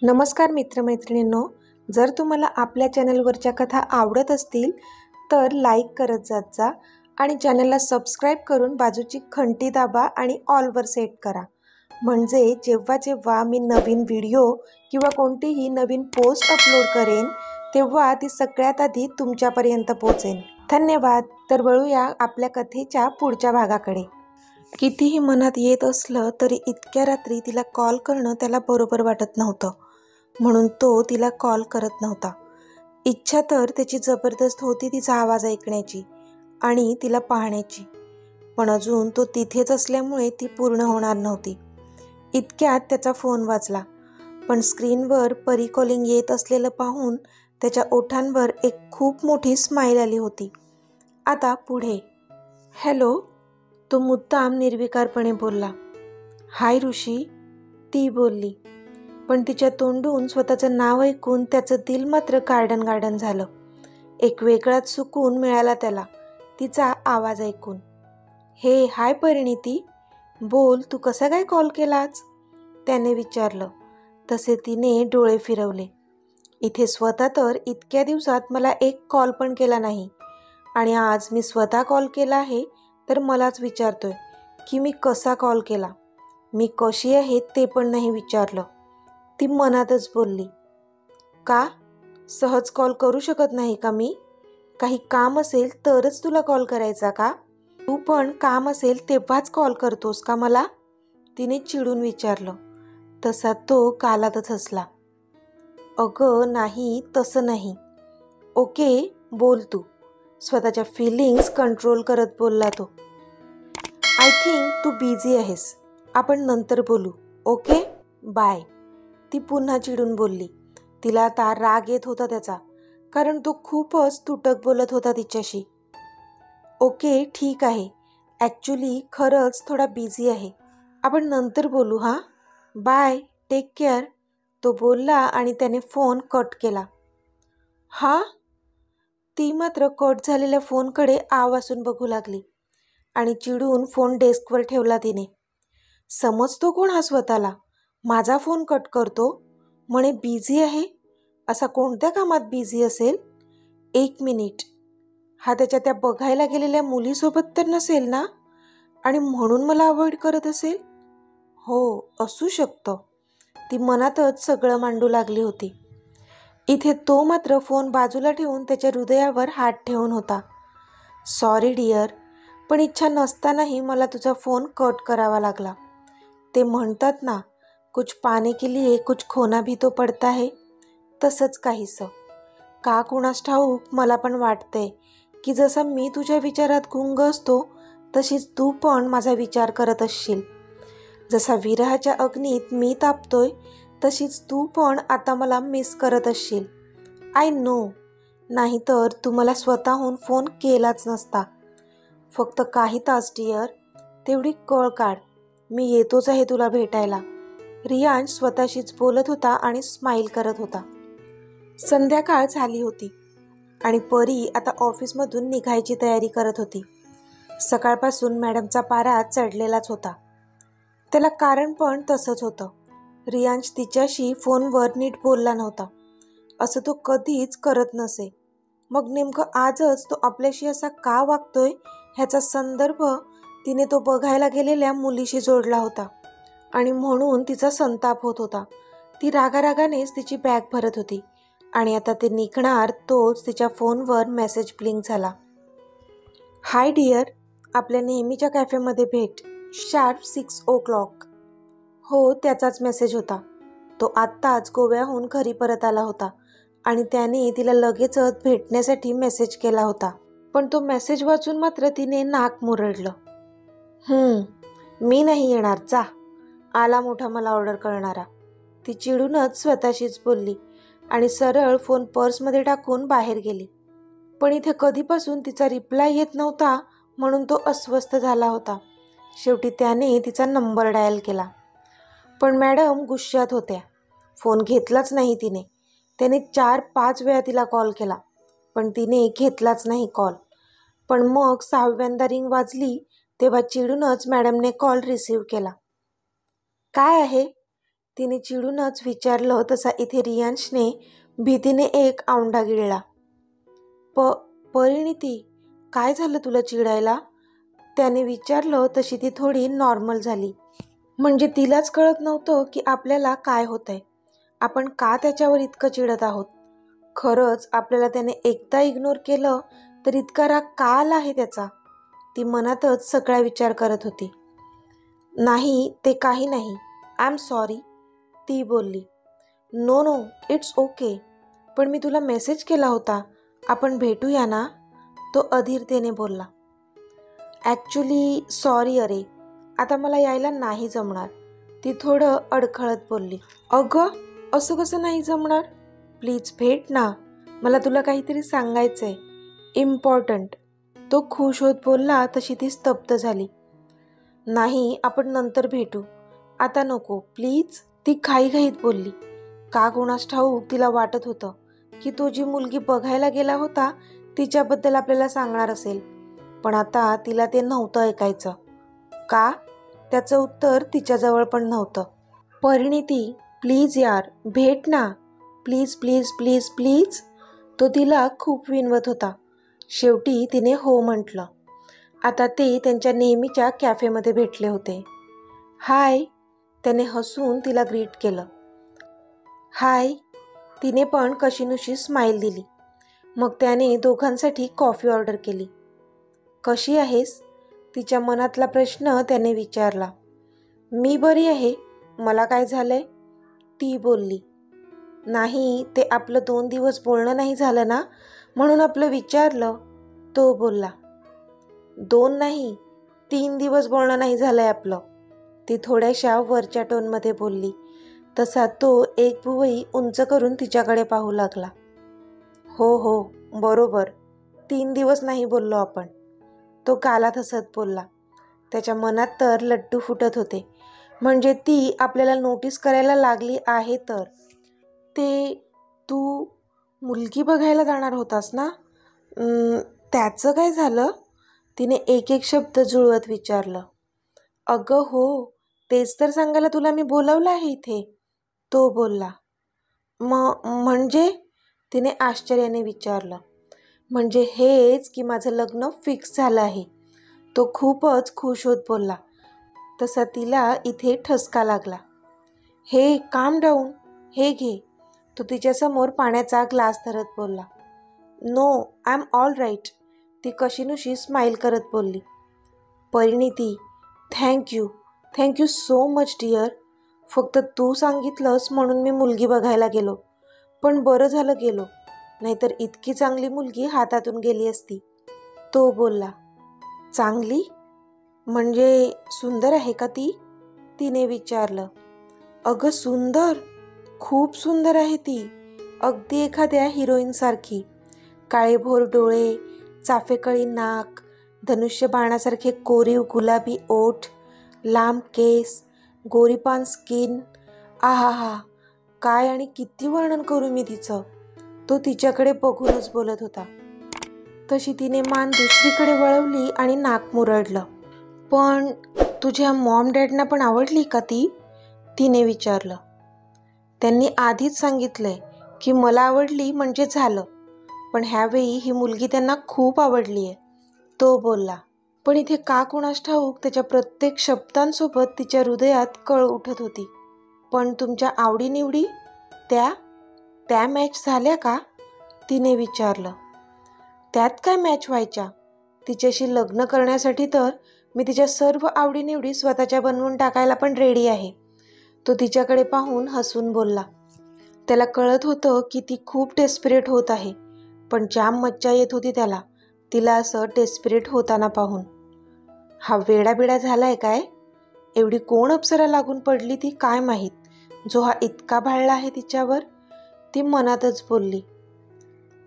नमस्कार मित्रमैत्रिणींनो, जर तुम्हाला आपल्या चॅनलवरच्या कथा आवडत असतील तर लाईक करत जात जा आणि चॅनलला सबस्क्राईब करून बाजूची घंटी दाबा आणि ऑलवर सेट करा. म्हणजे जेव्हा जेव्हा मी नवीन व्हिडिओ किंवा कोणतीही नवीन पोस्ट अपलोड करेन तेव्हा ती सगळ्यात आधी तुमच्यापर्यंत पोहोचेल. धन्यवाद. तर वळूया आपल्या कथेच्या पुढच्या भागाकडे. कितीही मनात येत असलं तरी इतक्या रात्री तिला कॉल करणं त्याला बरोबर वाटत नव्हतं, म्हणून तो तिला कॉल करत नव्हता. इच्छा तर त्याची जबरदस्त होती तिचा आवाज ऐकण्याची आणि तिला पाहण्याची, पण अजून तो तिथेच असल्यामुळे ती पूर्ण होणार नव्हती. इतक्यात त्याचा फोन वाजला, पण स्क्रीनवर परी कॉलिंग येत असलेलं पाहून त्याच्या ओठांवर एक खूप मोठी स्माईल आली होती. आता पुढे. हॅलो, तो मुद्दाम निर्विकारपणे बोलला. हाय ऋषी, ती बोलली, पण तिच्या तोंडून स्वतःचं नाव ऐकून त्याचं दिल मात्र गार्डन झालं. एक वेगळाच सुकून मिळाला त्याला तिचा आवाज ऐकून. हे हाय परिणिती, बोल, तू कसा काय कॉल केलाच? त्याने विचारलं. तसे तिने डोळे फिरवले. इथे स्वतः तर इतक्या दिवसात मला एक कॉल पण केला नाही, आणि आज मी स्वतः कॉल केला आहे तर मलाच विचारतोय की मी कसा कॉल केला. मी कशी आहे ते पण नाही विचारलं. ती मनातच बोलली, का सहज कॉल करू शकत नाही का मी? काही काम असेल तरच तुला कॉल करायचा का? तू पण काम असेल तेव्हाच कॉल करतोस का मला? तिने चिडून विचारलं. तसा तो कालातच हसला. अगं नाही, तसं नाही. ओके, बोल तू. स्वतःच्या फिलिंग्स कंट्रोल करत बोलला तो. आय थिंक तू बिझी आहेस, आपण नंतर बोलू. Okay, bye. ती पुन्हा चिडून बोलली. तिला आता राग येत होता त्याचा, कारण तो खूपच तुटक बोलत होता तिच्याशी. ओके ठीक आहे, ॲक्च्युली खरंच थोडा बिझी आहे, आपण नंतर बोलू. हां, बाय, टेक केअर. तो बोलला आणि त्याने फोन कट केला. हां, ती मात्र कट झालेल्या फोनकडे आवासून बघू लागली आणि चिडून फोन डेस्कवर ठेवला तिने. समजतो कोण हा स्वतःला? माझा फोन कट करतो म्हणे बिझी आहे. असा कोणत्या कामात बिझी असेल? एक मिनिट, हा त्याच्या त्या बघायला गेलेल्या मुलीसोबत तर नसेल ना? आणि म्हणून मला अवॉइड करत असेल? हो, असू शकतं. ती मनातच सगळं मांडू लागली होती. इथे तो मात्र फोन बाजूला ठेवून त्याच्या हृदयावर हात ठेवून होता. सॉरी डिअर, पण इच्छा नसतानाही मला तुझा फोन कट करावा लागला. ते म्हणतात ना, कुछ पाने के लिए कुछ खोना भी तो पडता है. तसंच काहीसं. का कुणास ठाऊक मला पण वाटतंय की जसा मी तुझ्या विचारात गुंग असतो तशीच तू पण माझा विचार करत असशील. जसा विरहाच्या अग्नीत मी तापतोय तशीच तू पण आता मला मिस करत असशील. आय नो, नाहीतर तू मला स्वतःहून फोन केलाच नसता. फक्त काही तास डिअर, तेवढी कळ काढ, मी येतोच आहे तुला भेटायला. रियांश स्वतःशीच बोलत होता आणि स्माईल करत होता. संध्याकाळ झाली होती आणि परी आता ऑफिसमधून निघायची तयारी करत होती. सकाळपासून मॅडमचा पारा चढलेलाच होता. त्याला कारण पण तसंच होतं. रियांश तिच्याशी फोनवर नीट बोलला नव्हता. असं तो कधीच करत नसे. मग नेमकं आजच तो आपल्याशी असा का वागतोय ह्याचा संदर्भ तिने तो बघायला गेलेल्या मुलीशी जोडला होता आणि म्हणून तिचा संताप होत होता. ती रागारागानेच तिची बॅग भरत होती आणि आता ते निघणार तोच तिच्या फोनवर मेसेज ब्लिंक झाला. हाय डिअर, आपल्या नेहमीच्या कॅफेमध्ये भेट, शार्प 6 o'clock. हो, त्याचाच मेसेज होता. तो आत्ताच गोव्याहून घरी परत आला होता आणि त्याने तिला लगेचच भेटण्यासाठी मेसेज केला होता. पण तो मेसेज वाचून मात्र तिने नाक मुरडलं. मी नाही येणार, जा. आला मोठा मला ऑर्डर करणारा. ती चिडूनच स्वतःशीच बोलली आणि सरळ फोन पर्समध्ये टाकून बाहेर गेली. पण इथे कधीपासून तिचा रिप्लाय येत नव्हता म्हणून तो अस्वस्थ झाला होता. शेवटी त्याने तिचा नंबर डायल केला. पण मॅडम गुस्स्यात होत्या. फोन घेतलाच नाही तिने. त्याने 4-5 वेळा तिला कॉल केला, पण तिने घेतलाच नाही कॉल. पण मग 6व्यांदा रिंग वाजली तेव्हा चिडूनच मॅडमने कॉल रिसीव्ह केला. काय आहे? तिने चिडूनच विचारलं तसा इथे रियांशने भीतीने एक औंढा गिळला. परिणिती, काय झालं तुला चिडायला? त्याने विचारलं तशी ती थोडी नॉर्मल झाली. म्हणजे तिलाच कळत नव्हतं की आपल्याला काय होतंय, आपण का त्याच्यावर इतकं चिडत आहोत. खरंच आपल्याला त्याने एकदा इग्नोर केलं तर इतका राग का आला आहे त्याचा. ती मनातच सगळा विचार करत होती. नाही, ते काही नाही, आय एम सॉरी, ती बोलली. नो नो, इट्स ओके, पण मी तुला मेसेज केला होता, आपण भेटूया ना, तो अधीरतेने बोलला. ॲक्च्युली सॉरी अरे, आता मला यायला नाही जमणार, ती थोडं अडखळत बोलली. अगं, असं कसं नाही जमणार? प्लीज भेट ना, मला तुला काहीतरी सांगायचं आहे, इम्पॉर्टंट. तो खुश होत बोलला तशी ती स्तब्ध झाली. नाही, आपण नंतर भेटू, आता नको प्लीज, ती घाईघाईत बोलली. का कोणास ठाऊक तिला वाटत होतं की तो जी मुलगी बघायला गेला होता तिच्याबद्दल आपल्याला सांगणार असेल, पण आता तिला ते नव्हतं ऐकायचं. का? त्याचं उत्तर तिच्याजवळ पण नव्हतं. परिणिती, प्लीज यार, भेट ना, प्लीज प्लीज प्लीज प्लीज, तो तिला खूप विनवत होता. शेवटी तिने हो म्हटलं. आता ते त्यांच्या नेहमीच्या कॅफेमध्ये भेटले होते. हाय, त्याने हसून तिला ग्रीट केलं. हाय, तिने पण कशीनुशी स्माईल दिली. मग त्याने दोघांसाठी कॉफी ऑर्डर केली. कशी आहेस? तिच्या मनातला प्रश्न त्याने विचारला. मी बरी आहे, मला काय झालंय? ती बोलली. नाही, ते आपलं 2 दिवस बोलणं नाही झालं ना, म्हणून आपलं विचारलं, तो बोलला. 2 नाही, 3 दिवस बोलणं नाही झालंय आपलं, ती थोड्याशा वरच्या टोनमध्ये बोलली. तसा तो एक भुवई उंच करून तिच्याकडे पाहू लागला. हो हो, बरोबर, 3 दिवस नाही बोललो आपण, तो गालात हसत बोलला. त्याच्या मनात तर लड्डू फुटत होते. म्हणजे ती आपल्याला नोटीस करायला लागली आहे तर. ते तू मुलगी बघायला जाणार होतास ना, त्याचं काय झालं? तिने एक एक शब्द जुळवत विचारलं. अगं हो, तेच तर सांगायला तुला मी बोलावलं आहे इथे, तो बोलला. म्हणजे? तिने आश्चर्याने विचारलं. म्हणजे हेच की माझं लग्न फिक्स झालं आहे, तो खूपच खुश होत बोलला. तसा तिला इथे ठसका लागला. हे काम डाऊन, हे घे, तो तिच्यासमोर पाण्याचा ग्लास धरत बोलला. No, I am all right, ती कशीनुशी स्माईल करत बोलली. Parineeti, thank you so much dear, फक्त तू सांगितलंस म्हणून मी मुलगी बघायला गेलो, पण बरं झालं गेलो, नाहीतर इतकी चांगली मुलगी हातातून गेली असती, तो बोलला. चांगली? म्हणजे सुंदर आहे का ती? तिने विचारलं. अगं सुंदर, खूप सुंदर आहे ती, अगदी एखाद्या हिरोईनसारखी. काळेभोर डोळे, चाफेकळी नाक, धनुष्यबाणासारखे कोरीव गुलाबी ओठ, लांब केस, गोरीपान स्किन. आहा, काय आणि किती वर्णन करू मी तिचं. तो तिच्याकडे बघूनच बोलत होता. तशी तिने मान दुसरीकडे वळवली आणि नाक मुरडलं. पण तुझ्या मॉम डॅडना पण आवडली का ती? तिने विचारलं. त्यांनी आधीच सांगितलंय की मला आवडली म्हणजे झालं, पण ह्यावेळी ही मुलगी त्यांना खूप आवडली आहे, तो बोलला. पण इथे का कुणास ठाऊक त्याच्या प्रत्येक शब्दांसोबत तिच्या हृदयात कळ उठत होती. पण तुमच्या आवडीनिवडी त्या मॅच झाल्या का? तिने विचारलं. त्यात काय मॅच व्हायच्या? तिच्याशी लग्न करण्यासाठी तर मी तिच्या सर्व आवडीनिवडी स्वतःच्या बनवून टाकायला पण रेडी आहे, तो तिच्याकडे पाहून हसून बोलला. त्याला कळत होतं की ती खूप डेस्परेट होत आहे, पण जाम मज्जा येत होती त्याला, तिला असं डेस्परेट होताना पाहून. हा वेडाबिडा झालाय काय? एवढी कोण अप्सरा लागून पडली ती काय माहीत, जो हा इतका भाळला आहे तिच्यावर, ती मनातच बोलली.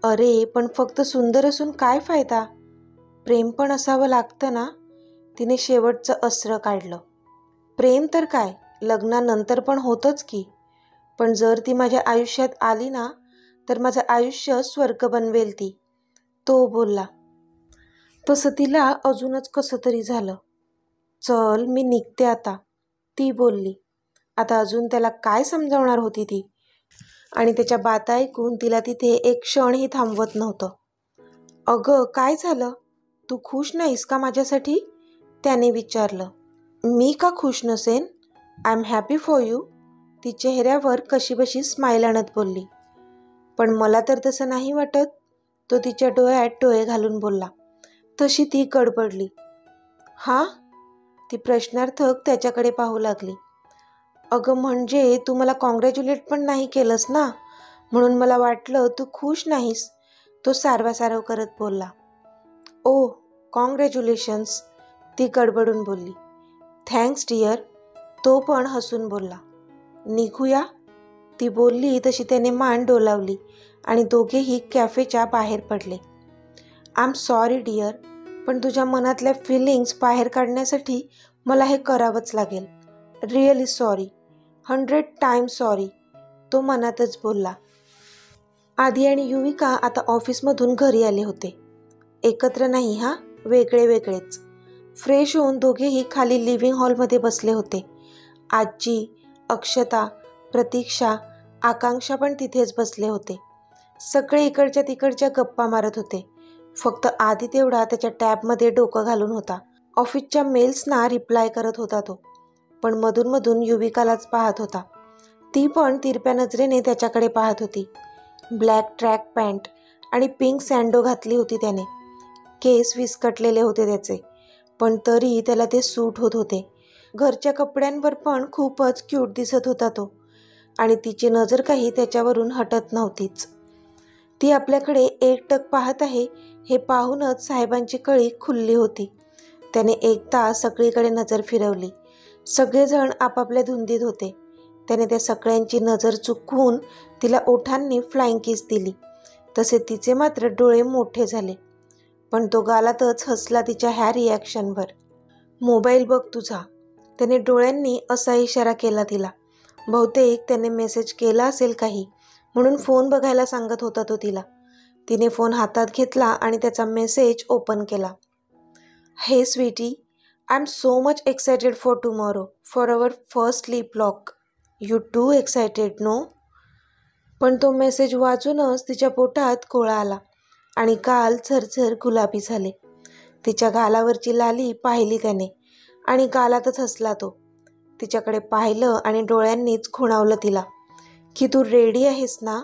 अरे पण फक्त सुंदर असून काय फायदा, प्रेम पण असावं लागतं ना, तिने शेवटचं अस्त्र काढलं. प्रेम तर काय, लग्नानंतर पण होतंच की, पण जर ती माझ्या आयुष्यात आली ना तर माझं आयुष्य स्वर्ग बनवेल ती, तो बोलला. तसं तिला अजूनच कसं तरी झालं. चल मी निघते आता, ती बोलली. आता अजून त्याला काय समजावणार होती ती? आणि त्याच्या बाता ऐकून तिला तिथे एक क्षणही थांबवत नव्हतं. अगं काय झालं? तू खुश नाहीस का माझ्यासाठी? त्याने विचारलं. मी का खुश नसेन? I am happy for you. ती चेहऱ्यावर कशीबशी स्माईल आणत बोलली. पण मला तर तसं नाही वाटत. तो तिच्या डोळ्यात डोळे घालून बोलला. तशी ती गडबडली. हां? ती प्रश्नार्थक त्याच्याकडे पाहू लागली. अगं म्हणजे तू मला कॉंग्रॅच्युलेट पण नाही केलंस ना, म्हणून मला वाटलं तू खुश नाहीस. तो सारवासारव करत बोलला. ओ कॉंग्रॅच्युलेशन्स, ती गडबडून बोलली. थँक्स डिअर, तो पण हसून बोलला. निघूया, ती बोलली तशी त्याने मान डोलावली आणि दोघेही कॅफेच्या बाहेर पडले. आय एम सॉरी डिअर, पण तुझ्या मनातल्या फिलिंग्स बाहेर काढण्यासाठी मला हे करावंच लागेल. रिअली सॉरी, 100 टाइम्स सॉरी, तो मनातच बोलला. आदी आणि युविका आता ऑफिसमधून घरी आले होते. एकत्र नाही हां, वेगळे वेगळेच. फ्रेश होऊन दोघेही खाली लिव्हिंग हॉलमध्ये बसले होते. आजी, अक्षता, प्रतीक्षा, आकांक्षा पण तिथेच बसले होते. सगळे इकडच्या तिकडच्या गप्पा मारत होते. फक्त आदी तेवढा त्याच्या टॅबमध्ये डोकं घालून होता. ऑफिसच्या मेल्सना रिप्लाय करत होता तो. पण मधून युविकालाच पाहत होता. ती पण तिरप्या नजरेने त्याच्याकडे पाहत होती. ब्लॅक ट्रॅक पॅन्ट आणि पिंक सँडो घातली होती त्याने. केस विस्कटलेले होते त्याचे, पण तरी त्याला ते सूट होत होते. घरच्या कपड्यांवर पण खूपच क्यूट दिसत होता तो. आणि तिची नजर काही त्याच्यावरून हटत नव्हतीच. ती आपल्याकडे एकटक पाहत आहे हे पाहूनच साहेबांची कळी खुलली होती. त्याने एकदा सगळीकडे नजर फिरवली. सगळेजण आपापल्या धुंदीत होते. त्याने त्या सगळ्यांची नजर चुकवून तिला ओठांनी फ्लाइंग किस दिली. तसे तिचे मात्र डोळे मोठे झाले. पण तो गालातच हसला तिच्या ह्या रिॲक्शनवर. मोबाईल बघ तुझा, त्याने डोळ्यांनी असा इशारा केला तिला. बहुतेक त्याने मेसेज केला असेल काही, म्हणून फोन बघायला सांगत होता तो तिला. तिने फोन हातात घेतला आणि त्याचा मेसेज ओपन केला. Hey sweetie, I am so much excited for tomorrow, for our first sleep vlog. You too excited no? पण तो मेसेज वाचूनच तिच्या पोटात गोळा आला आणि गाल झरझर गुलाबी झाले. तिच्या गालावरची लाली पाहिली त्याने आणि गालातच हसला तो. तिच्याकडे पाहिलं आणि डोळ्यांनीच खुणावलं तिला की तू रेडी आहेस ना?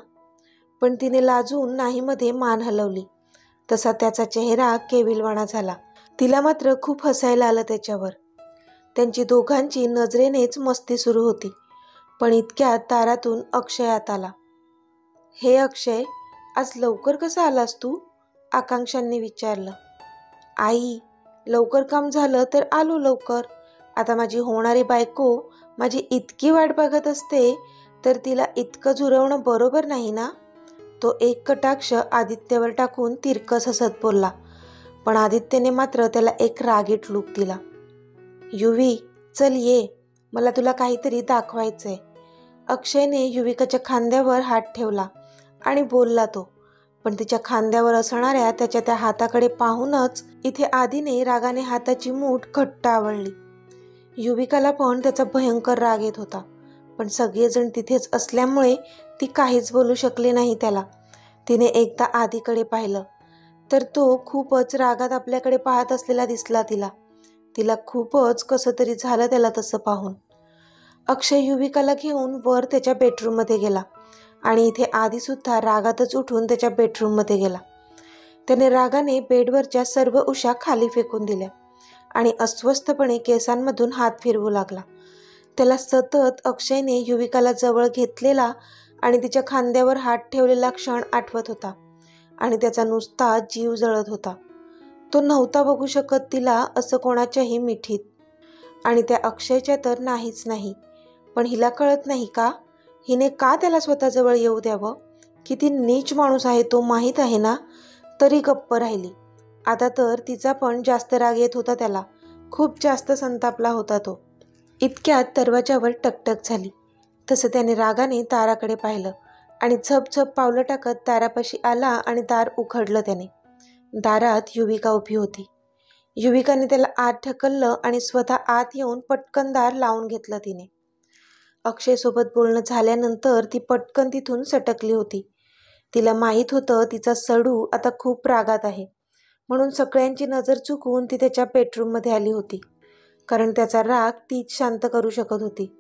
पण तिने लाजून नाहीमध्ये मान हलवली. तसा त्याचा चेहरा केविलवाणा झाला. तिला मात्र खूप हसायला आलं त्याच्यावर. त्यांची दोघांची नजरेनेच मस्ती सुरू होती. पण इतक्यात दारातून अक्षय आत आला. हे अक्षय, आज लवकर कसा आलास तू? आकांक्षांनी विचारलं. आई, लवकर काम झालं तर आलो लवकर. आता माझी होणारी बायको माझी इतकी वाट बघत असते तर तिला इतकं झुरवणं बरोबर नाही ना? तो एक कटाक्ष आदित्यवर टाकून तिरकस हसत बोलला. पण आदित्यने मात्र त्याला एक रागीट लूक दिला. युवी, चल ये, मला तुला काहीतरी दाखवायचंय. अक्षयने युविकाच्या खांद्यावर हात ठेवला आणि बोलला तो. पण तिच्या खांद्यावर असणाऱ्या त्याच्या त्या हाताकडे पाहूनच इथे आदीने रागाने हाताची मूठ घट्ट आवळली. युविकाला पण त्याचा भयंकर राग येत होता. पण सगळेजण तिथेच असल्यामुळे ती काहीच बोलू शकली नाही त्याला. तिने एकदा आदीकडे पाहिलं तर तो खूपच रागात आपल्याकडे पाहत असलेला दिसला तिला. तिला खूपच कसं तरी झालं त्याला तसं पाहून. अक्षय युविकाला घेऊन वर त्याच्या बेडरूममध्ये गेला आणि इथे आदीसुद्धा रागातच उठून त्याच्या बेडरूममध्ये गेला. त्याने रागाने बेडवरच्या सर्व उशा खाली फेकून दिल्या आणि अस्वस्थपणे केसांमधून हात फिरवू लागला. त्याला सतत अक्षयने युविकाला जवळ घेतलेला आणि तिच्या खांद्यावर हात ठेवलेला क्षण आठवत होता आणि त्याचा नुसता जीव जळत होता. तो नव्हता बघू शकत तिला असं कोणाच्याही मिठीत. आणि त्या अक्षयच्या तर नाहीच नाही. पण हिला कळत नाही का? हिने का त्याला स्वतःजवळ येऊ द्यावं? किती नीच माणूस आहे तो माहीत आहे ना, तरी गप्प राहिली. आता तर तिचा पण जास्त राग येत होता त्याला. खूप जास्त संतापला होता तो. इतक्यात दरवाजावर टकटक झाली. तसं त्याने रागाने दाराकडे पाहिलं आणि झपझप पावलं टाकत दारापाशी आला आणि दार उघडलं त्याने. दारात युविका उभी होती. युविकाने त्याला आत ढकललं आणि स्वतः आत येऊन पटकन दार लावून घेतलं तिने. अक्षयसोबत बोलणं झाल्यानंतर ती पटकन तिथून सटकली होती. तिला माहीत होतं तिचा सडू आता खूप रागात आहे, म्हणून सगळ्यांची नजर चुकवून ती त्याच्या बेडरूममध्ये आली होती, कारण त्याचा राग तीच शांत करू शकत होती.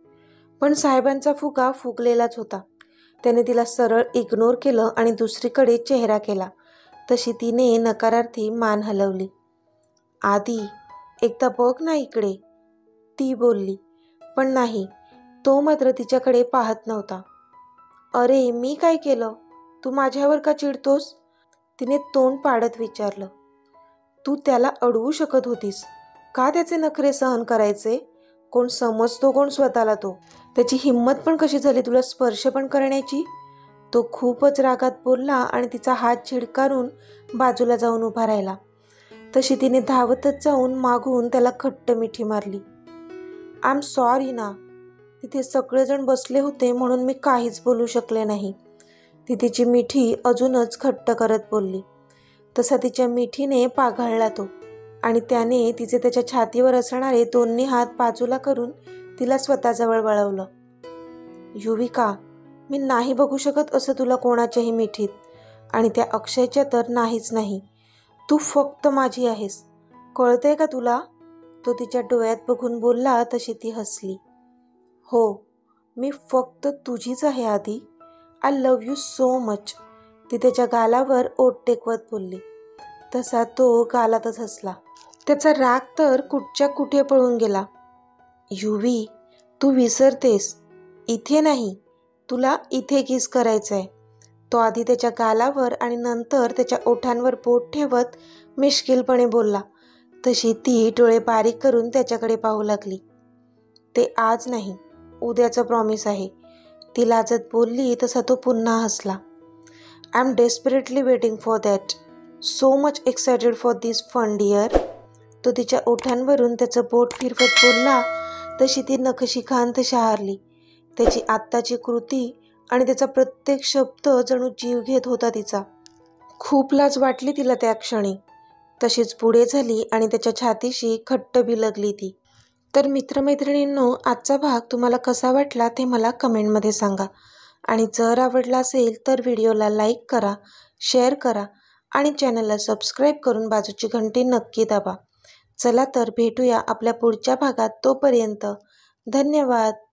पण साहेबांचा फुगा फुगलेलाच होता. त्याने तिला सरळ इग्नोर केलं आणि दुसरीकडे चेहरा केला. तशी तिने नकारार्थी मान हलवली. आधी एकदा बघ ना इकडे, ती बोलली. पण नाही, तो मात्र तिच्याकडे पाहत नव्हता. अरे मी काय केलं? तू माझ्यावर का चिडतोस? तिने तोंड पाडत विचारलं. तू त्याला अडवू शकत होतीस. का त्याचे नखरे सहन करायचे? कोण समजतो कोण स्वतःला तो? त्याची हिंमत पण कशी झाली तुला स्पर्श पण करण्याची? तो खूपच रागात बोलला आणि तिचा हात झिडकारून बाजूला जाऊन उभा राहिला. तशी तिने धावतच जाऊन मागून त्याला खट्ट मिठी मारली. आय एम सॉरी ना. तिथे सगळेजण बसले होते म्हणून मी काहीच बोलू शकले नाही, ती तिची मिठी अजूनच घट्ट करत बोलली. तसा तिच्या मिठीने पाघळला तो आणि त्याने तिचे त्याच्या छातीवर असणारे दोन्ही हात बाजूला करून तिला स्वतःजवळ वळवलं. युविका, मी नाही बघू शकत असं तुला कोणाच्याही मिठीत, आणि त्या अक्षयच्या तर नाहीच नाही. तू फक्त माझी आहेस, कळतंय का तुला? तो तिच्या डोळ्यात बघून बोलला. तशी ती हसली. हो, मी फक्त तुझीच आहे आधी. I love you so much. ती त्याच्या गालावर ओठ टेकवत बोलली. तसा तो गालातच हसला. त्याचा राग तर कुठच्या कुठे पळून गेला. युवी, तू विसरतेस, इथे नाही, तुला इथे किस करायचंय. तो आधी त्याच्या गालावर आणि नंतर त्याच्या ओठांवर बोट ठेवत मिश्किलपणे बोलला. तशी ती डोळे बारीक करून त्याच्याकडे पाहू लागली. ते आज नाही, उद्याचं प्रॉमिस आहे, ती लाजत बोलली. तसा तो पुन्हा हसला. I am desperately waiting for that. So much excited for this fun dear. तो तिच्या ओठांवरून त्याचं बोट फिरवत बोलला. तशी ती नखशिखांत शहारली. त्याची आत्ताची कृती आणि त्याचा प्रत्येक शब्द जणू जीव घेत होता तिचा. खूप लाज वाटली तिला त्या क्षणी. तशीच पुढे झाली आणि त्याच्या छातीशी खट्ट बिलगली ती. तर मित्रमैत्रिणींनो, आजचा भाग तुम्हाला कसा वाटला ते मला कमेंटमध्ये सांगा. आणि जर आवडला असेल तर व्हिडिओला लाईक करा, शेअर करा आणि चॅनलला सबस्क्राईब करून बाजूची घंटी नक्की दाबा. चला तर भेटूया आपल्या पुढच्या भागात. तोपर्यंत धन्यवाद.